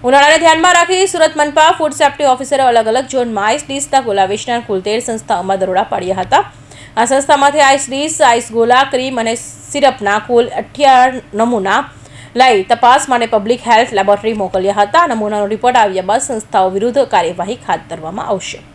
ઉનાળાને ધ્યાનમાં રાખી Surat મનપા food safety ઓફિસરે અલગ અલગ ઝોનમાં આઈસ ડીશના ગોલા વેચનાર કુલ 13 સંસ્થાઓમાં દરોડા પાડ્યા હતા। આ સંસ્થામાંથી આઈસ ડીશ, આઈસ ગોલા, ક્રીમ અને સિરપના કુલ 58 નમૂના લઈ તપાસ માટે પબ્લિક હેલ્થ લેબોરેટરી મોકલ્યા હતા। નમૂનાનો રિપોર્ટ આવ્યા બાદ સંસ્થાઓ વિરુદ્ધ કાર્યવાહી હાથ ધરવામાં આવશે।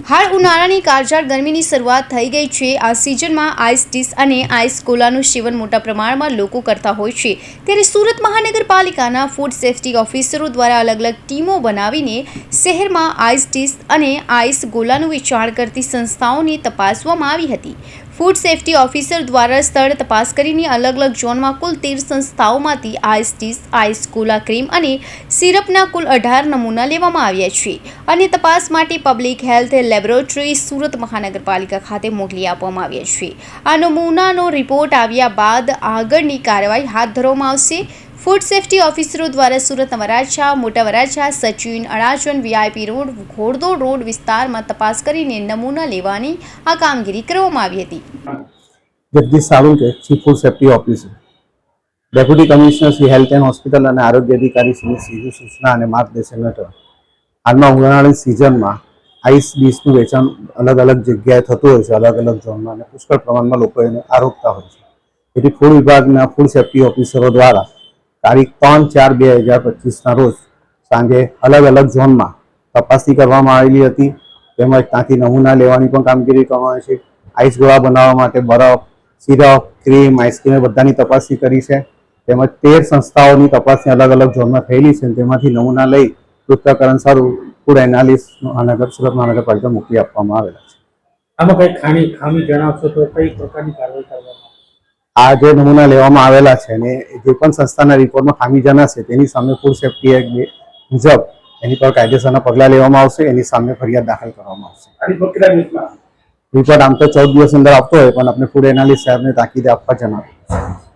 હાલ ઉનાળાની કાળઝાળ ગરમીની શરૂઆત થઈ ગઈ છે। આ સિઝનમાં આઈસ ડીશ અને આઈસ ગોલાનું સેવન મોટા પ્રમાણમાં લોકો કરતા હોય છે, ત્યારે સુરત મહાનગરપાલિકાના ફૂડ સેફ્ટી ઓફિસરો દ્વારા અલગ અલગ ટીમો બનાવીને શહેરમાં આઈસ ડીશ અને આઈસ ગોલાનું વેચાણ કરતી સંસ્થાઓને તપાસવામાં આવી હતી। ફૂડ સેફ્ટી ઓફિસર દ્વારા સ્થળ તપાસ કરીને અલગ અલગ ઝોનમાં કુલ 13 સંસ્થાઓમાંથી આઈસ ડીશ, આઈસ ગોલા, ક્રીમ અને સિરપના કુલ 18 નમૂના લેવામાં આવ્યા છે અને તપાસ માટે પબ્લિક હેલ્થ લેબોરેટરી સુરત મહાનગરપાલિકા ખાતે મોકલી આપવામાં આવ્યા છે। આ નમૂનાનો રિપોર્ટ આવ્યા બાદ આગળની કાર્યવાહી હાથ ધરવામાં આવશે। ફૂડ સેફ્ટી ઓફિસરો દ્વારા Surat Varachha, Mota Varachha, Sachin, Adajan, VIP road, Ghoddod road વિસ્તારમાં તપાસ કરીને નમૂના લેવાની આ કામગીરી કરવામાં આવી હતી। Jagdish Sawant, chief food safety officer, deputy commissioner Shri health and hospital અને આરોગ્ય અધિકારી શ્રી સીધી સૂચના અને માર્ગદર્શન હેઠળ હાલમાં ઉનાળાની સિઝનમાં આઈસ ડીશનું વેચાણ અલગ અલગ જગ્યાએ થતું હોય છે, અલગ અલગ ઝોનમાં, અને પુષ્કળ પ્રમાણમાં લોકો એને આરોગતા હોય છે। તેથી ફૂડ વિભાગના ફૂડ સેફ્ટી ઓફિસરો દ્વારા તારીખ 3/4/2025ના રોજ સાંજે અલગ અલગ ઝોનમાં તપાસણી કરવામાં આવેલી હતી। તેમજ ત્યાંથી નમૂના લેવાની પણ કામગીરી કરવામાં આવી છે। આઈસ ગોળા બનાવવા માટે બરફ, સિરપ, ક્રીમ, આઈસ્ક્રીમ બધાની તપાસણી કરી છે। તેમજ 13 સંસ્થાઓની તપાસણી અલગ અલગ ઝોનમાં થયેલી છે, તેમાંથી નમૂના લઈ પૃથ્થકરણ સારું ફૂડ એનાલિસિસ સુરત મહાનગરપાલિકા મોકલી આપવામાં આવેલા છે। આમાં કઈ ખામી જણાવશો તો કઈ પ્રકારની કાર્યવાહી કરવામાં? આ જે નમૂના લેવામાં આવેલા છે અને જે પણ સંસ્થાના રિપોર્ટમાં ખામી જણાશે તેની સામે ફૂડ સેફ્ટી એક્ટ મુજબ એની પર કાયદેસરના પગલાં લેવામાં આવશે। એની સામે ફરિયાદ દાખલ કરવામાં આવશે। રિપોર્ટ આમ તો 14 દિવસ અંદર આપતો હોય, પણ આપણે ફૂડ એનાલિસ્ટ સાહેબને તાકીદે આપવા જણાવ્યું।